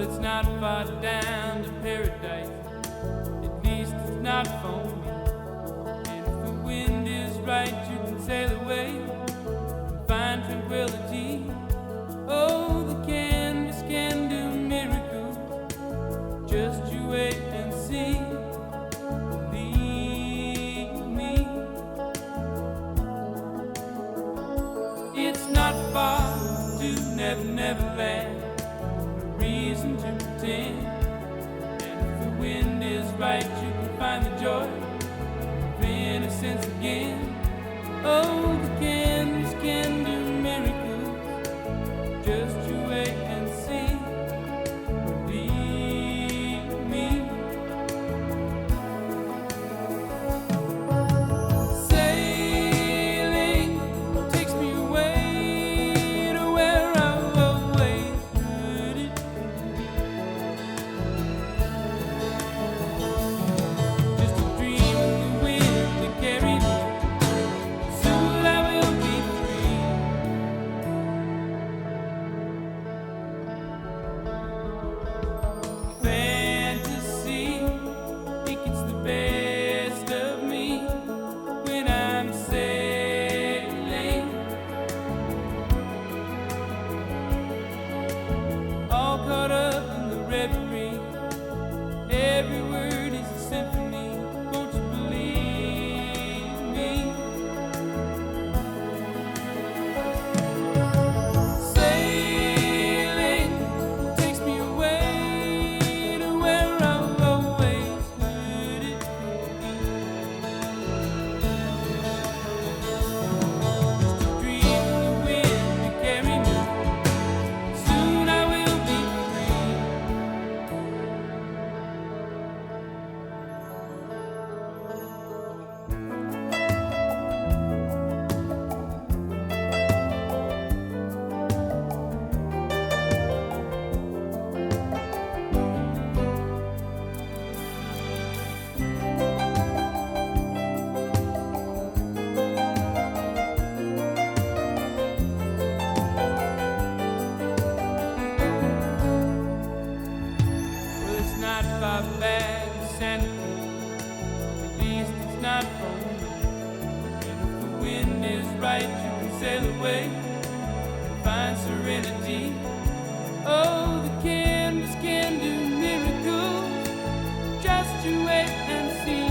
it's not far down to paradise. At least it's not for me. And if the wind is right, you can sail away and find tranquility. Oh, the canvas can do miracles. Just you wait and see. Believe me. It's not far to Never Never Land. No reason to pretend. And if the wind is right, you can find the joy of innocence again. Oh, the canvas can do miracles. Just you wait and see. Believe me. Sailing takes me away to where I've always wanted. Just a dream in the wind to carry me. Soon I will be free. Fantasy, think it's the best of me when I'm sailing. All caught up in the reverie. Every word is a symphony. Won't you believe me? Sailing takes me away to where I've always wanted it to be. Just a dream in the wind to carry me. Soon I will be free. Well, it's not far back to Santa Cruz. At least it's not for me. And if the wind is right, you can sail away and find serenity. Oh, the canvas can do miracles. Just you wait and see.